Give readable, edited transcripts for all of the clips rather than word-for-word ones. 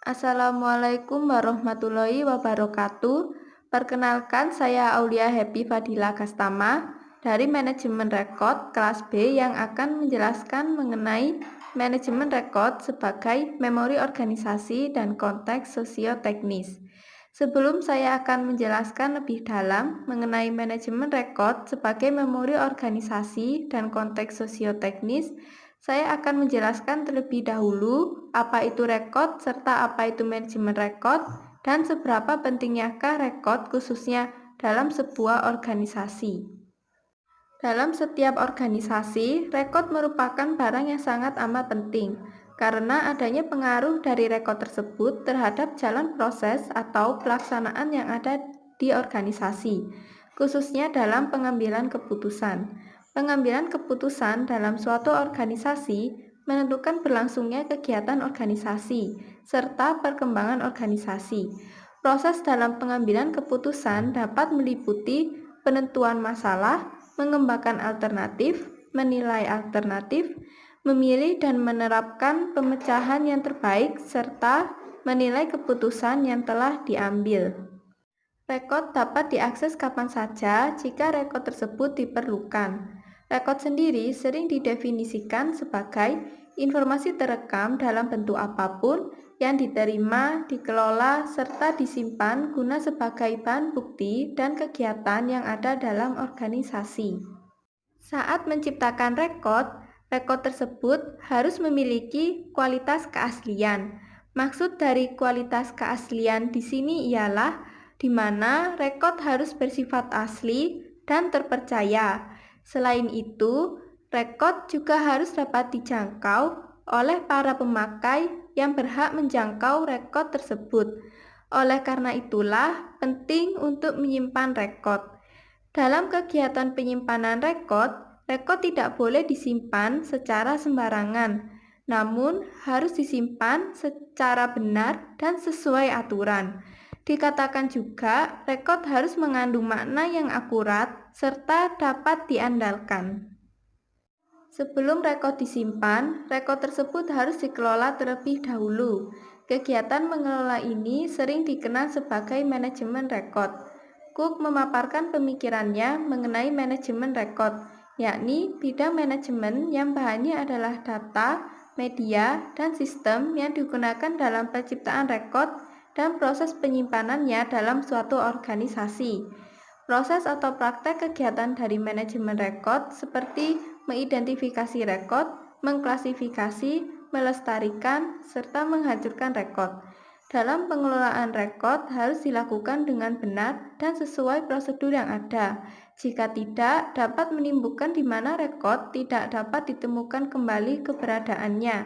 Assalamualaikum warahmatullahi wabarakatuh. Perkenalkan, saya Aulia Happy Fadila Gastama dari Manajemen Rekod kelas B yang akan menjelaskan mengenai manajemen rekod sebagai memori organisasi dan konteks sosioteknis. Sebelum saya akan menjelaskan lebih dalam mengenai manajemen rekod sebagai memori organisasi dan konteks sosioteknis, saya akan menjelaskan terlebih dahulu apa itu rekod serta apa itu manajemen rekod dan seberapa pentingyakah rekod khususnya dalam sebuah organisasi. Dalam setiap organisasi, rekod merupakan barang yang sangat amat penting karena adanya pengaruh dari rekod tersebut terhadap jalan proses atau pelaksanaan yang ada di organisasi, khususnya dalam pengambilan keputusan. Pengambilan keputusan dalam suatu organisasi menentukan berlangsungnya kegiatan organisasi serta perkembangan organisasi. Proses dalam pengambilan keputusan dapat meliputi penentuan masalah, mengembangkan alternatif, menilai alternatif, memilih dan menerapkan pemecahan yang terbaik, serta menilai keputusan yang telah diambil. Rekod dapat diakses kapan saja jika rekod tersebut diperlukan. Rekod sendiri sering didefinisikan sebagai informasi terekam dalam bentuk apapun yang diterima, dikelola, serta disimpan guna sebagai bahan bukti dan kegiatan yang ada dalam organisasi. Saat menciptakan rekod, rekod tersebut harus memiliki kualitas keaslian. Maksud dari kualitas keaslian di sini ialah di mana rekod harus bersifat asli dan terpercaya. Selain itu, rekod juga harus dapat dijangkau oleh para pemakai yang berhak menjangkau rekod tersebut. Oleh karena itulah, penting untuk menyimpan rekod. Dalam kegiatan penyimpanan rekod, rekod tidak boleh disimpan secara sembarangan, namun harus disimpan secara benar dan sesuai aturan. Dikatakan juga, rekod harus mengandung makna yang akurat serta dapat diandalkan. Sebelum rekod disimpan, rekod tersebut harus dikelola terlebih dahulu. Kegiatan mengelola ini sering dikenal sebagai manajemen rekod. Cook memaparkan pemikirannya mengenai manajemen rekod, yakni bidang manajemen yang bahannya adalah data, media, dan sistem yang digunakan dalam penciptaan rekod dan proses penyimpanannya dalam suatu organisasi. Proses atau praktek kegiatan dari manajemen rekod seperti mengidentifikasi rekod, mengklasifikasi, melestarikan, serta menghancurkan rekod. Dalam pengelolaan rekod harus dilakukan dengan benar dan sesuai prosedur yang ada. Jika tidak, dapat menimbulkan di mana rekod tidak dapat ditemukan kembali keberadaannya.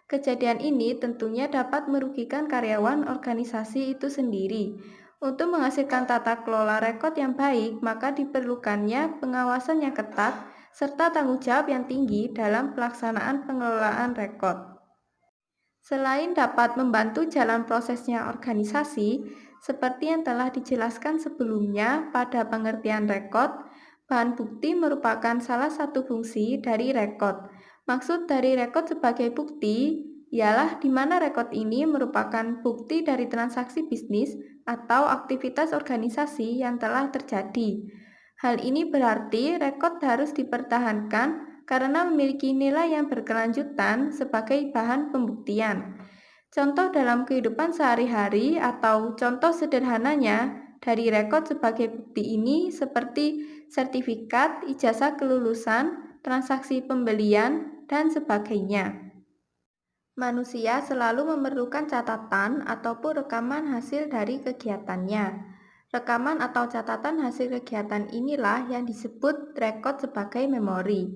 Kejadian ini tentunya dapat merugikan karyawan organisasi itu sendiri. Untuk menghasilkan tata kelola rekod yang baik, maka diperlukannya pengawasan yang ketat serta tanggung jawab yang tinggi dalam pelaksanaan pengelolaan rekod. Selain dapat membantu jalan prosesnya organisasi, seperti yang telah dijelaskan sebelumnya pada pengertian rekod, bahan bukti merupakan salah satu fungsi dari rekod. Maksud dari rekod sebagai bukti ialah di mana rekod ini merupakan bukti dari transaksi bisnis atau aktivitas organisasi yang telah terjadi. Hal ini berarti rekod harus dipertahankan karena memiliki nilai yang berkelanjutan sebagai bahan pembuktian. Contoh dalam kehidupan sehari-hari atau contoh sederhananya dari rekod sebagai bukti ini seperti sertifikat, ijazah kelulusan, transaksi pembelian, dan sebagainya. Manusia selalu memerlukan catatan ataupun rekaman hasil dari kegiatannya. Rekaman atau catatan hasil kegiatan inilah yang disebut rekod sebagai memori.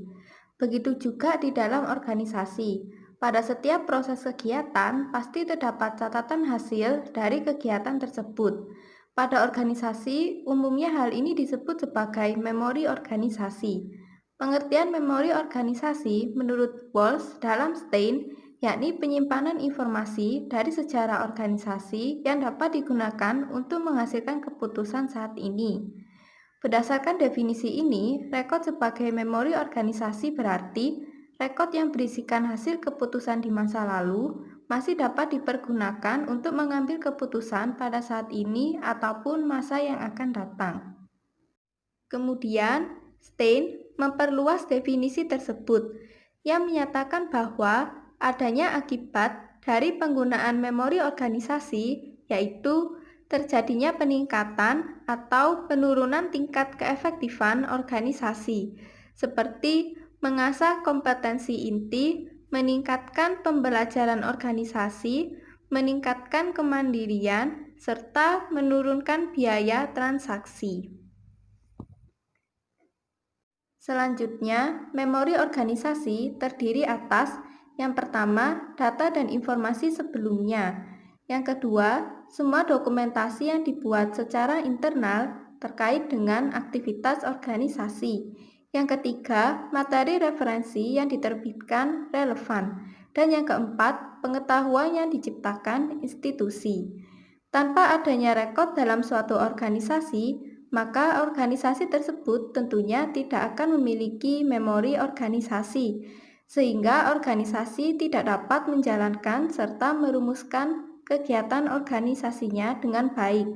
Begitu juga di dalam organisasi. Pada setiap proses kegiatan, pasti terdapat catatan hasil dari kegiatan tersebut. Pada organisasi, umumnya hal ini disebut sebagai memori organisasi. Pengertian memori organisasi menurut Walsh dalam Stein yakni penyimpanan informasi dari sejarah organisasi yang dapat digunakan untuk menghasilkan keputusan saat ini. Berdasarkan definisi ini, rekod sebagai memori organisasi berarti rekod yang berisikan hasil keputusan di masa lalu, masih dapat dipergunakan untuk mengambil keputusan pada saat ini ataupun masa yang akan datang. Kemudian, Stein memperluas definisi tersebut yang menyatakan bahwa adanya akibat dari penggunaan memori organisasi, yaitu terjadinya peningkatan atau penurunan tingkat keefektifan organisasi, seperti mengasah kompetensi inti, meningkatkan pembelajaran organisasi, meningkatkan kemandirian, serta menurunkan biaya transaksi. Selanjutnya, memori organisasi terdiri atas yang pertama, data dan informasi sebelumnya. Yang kedua, semua dokumentasi yang dibuat secara internal terkait dengan aktivitas organisasi. Yang ketiga, materi referensi yang diterbitkan relevan. Dan yang keempat, pengetahuan yang diciptakan institusi. Tanpa adanya rekod dalam suatu organisasi, maka organisasi tersebut tentunya tidak akan memiliki memori organisasi, sehingga organisasi tidak dapat menjalankan serta merumuskan kegiatan organisasinya dengan baik.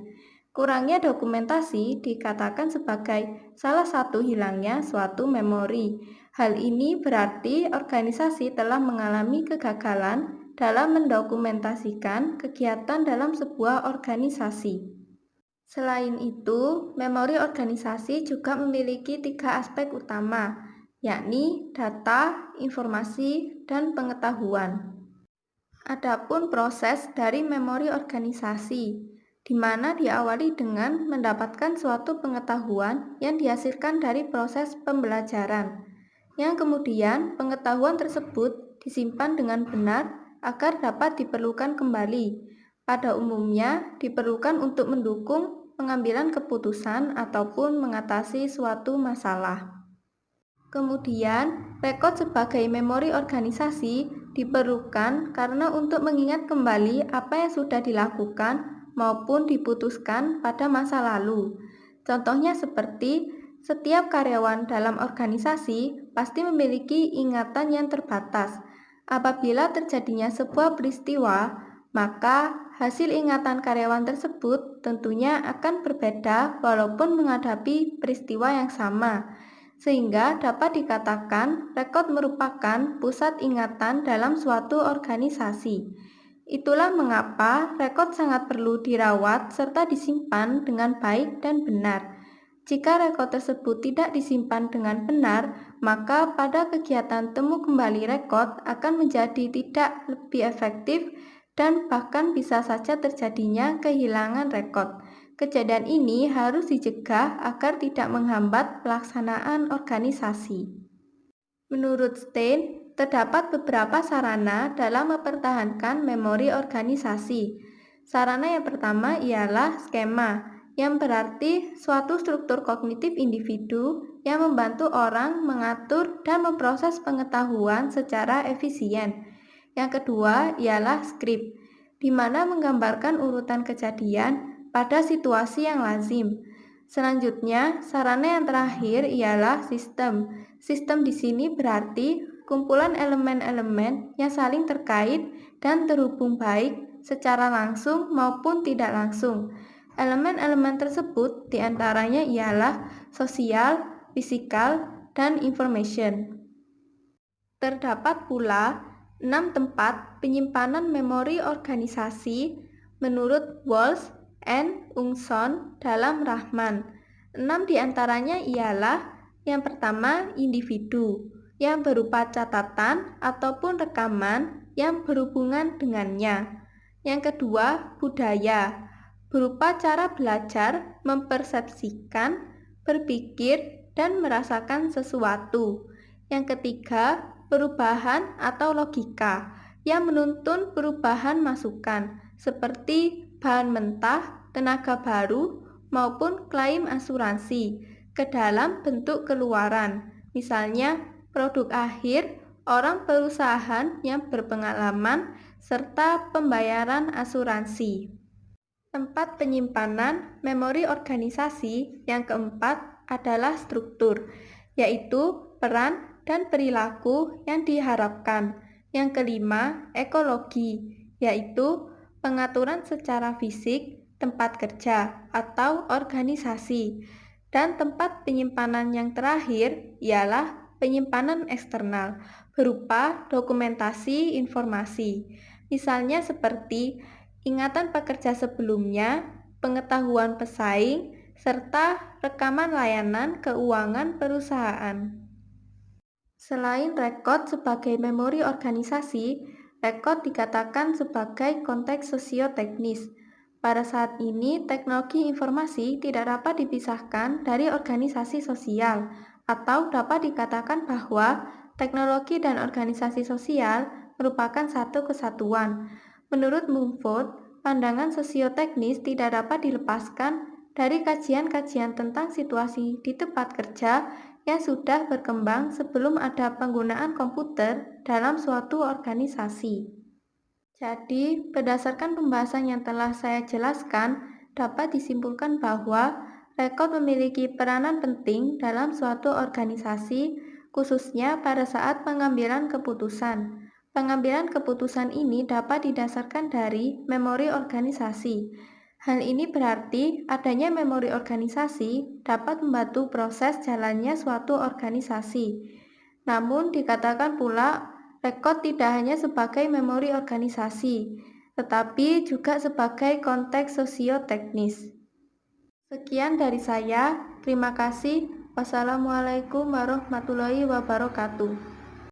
Kurangnya dokumentasi dikatakan sebagai salah satu hilangnya suatu memori. Hal ini berarti organisasi telah mengalami kegagalan dalam mendokumentasikan kegiatan dalam sebuah organisasi. Selain itu, memori organisasi juga memiliki 3 aspek utama, yakni data, informasi, dan pengetahuan. Adapun proses dari memori organisasi, di mana diawali dengan mendapatkan suatu pengetahuan yang dihasilkan dari proses pembelajaran, yang kemudian pengetahuan tersebut disimpan dengan benar agar dapat diperlukan kembali. Pada umumnya diperlukan untuk mendukung pengambilan keputusan ataupun mengatasi suatu masalah. Kemudian, rekod sebagai memori organisasi diperlukan karena untuk mengingat kembali apa yang sudah dilakukan maupun diputuskan pada masa lalu. Contohnya seperti setiap karyawan dalam organisasi pasti memiliki ingatan yang terbatas. Apabila terjadinya sebuah peristiwa, maka hasil ingatan karyawan tersebut tentunya akan berbeda walaupun menghadapi peristiwa yang sama, sehingga dapat dikatakan rekod merupakan pusat ingatan dalam suatu organisasi. Itulah mengapa rekod sangat perlu dirawat serta disimpan dengan baik dan benar. Jika rekod tersebut tidak disimpan dengan benar, maka pada kegiatan temu kembali rekod akan menjadi tidak lebih efektif dan bahkan bisa saja terjadinya kehilangan rekod. Kejadian ini harus dicegah agar tidak menghambat pelaksanaan organisasi. Menurut Stein, terdapat beberapa sarana dalam mempertahankan memori organisasi. Sarana yang pertama ialah skema, yang berarti suatu struktur kognitif individu yang membantu orang mengatur dan memproses pengetahuan secara efisien. Yang kedua ialah skrip, di mana menggambarkan urutan kejadian pada situasi yang lazim. Selanjutnya, sarana yang terakhir ialah sistem. Sistem di sini berarti kumpulan elemen-elemen yang saling terkait dan terhubung baik secara langsung maupun tidak langsung. Elemen-elemen tersebut diantaranya ialah sosial, fisikal, dan information. Terdapat pula 6 tempat penyimpanan memori organisasi menurut Walsh and Ungson dalam Rahman. 6 diantaranya ialah yang pertama individu, yang berupa catatan ataupun rekaman yang berhubungan dengannya. Yang kedua budaya, berupa cara belajar, mempersepsikan, berpikir, dan merasakan sesuatu. Yang ketiga perubahan atau logika yang menuntun perubahan masukan seperti bahan mentah, tenaga baru, maupun klaim asuransi ke dalam bentuk keluaran. Misalnya produk akhir, orang perusahaan yang berpengalaman, serta pembayaran asuransi. Tempat penyimpanan memori organisasi yang keempat adalah struktur, yaitu peran dan perilaku yang diharapkan. Yang kelima, ekologi, yaitu pengaturan secara fisik, tempat kerja, atau organisasi. Dan tempat penyimpanan yang terakhir ialah penyimpanan eksternal, berupa dokumentasi informasi. Misalnya seperti ingatan pekerja sebelumnya, pengetahuan pesaing, serta rekaman layanan keuangan perusahaan. Selain rekod sebagai memori organisasi, rekod dikatakan sebagai konteks sosioteknis. Pada saat ini, teknologi informasi tidak dapat dipisahkan dari organisasi sosial, atau dapat dikatakan bahwa teknologi dan organisasi sosial merupakan satu kesatuan. Menurut Mumford, pandangan sosioteknis tidak dapat dilepaskan dari kajian-kajian tentang situasi di tempat kerja yang sudah berkembang sebelum ada penggunaan komputer dalam suatu organisasi. Jadi, berdasarkan pembahasan yang telah saya jelaskan, dapat disimpulkan bahwa rekod memiliki peranan penting dalam suatu organisasi, khususnya pada saat pengambilan keputusan. Pengambilan keputusan ini dapat didasarkan dari memori organisasi. Hal ini berarti adanya memori organisasi dapat membantu proses jalannya suatu organisasi. Namun, dikatakan pula rekod tidak hanya sebagai memori organisasi, tetapi juga sebagai konteks sosioteknis. Sekian dari saya, terima kasih. Wassalamualaikum warahmatullahi wabarakatuh.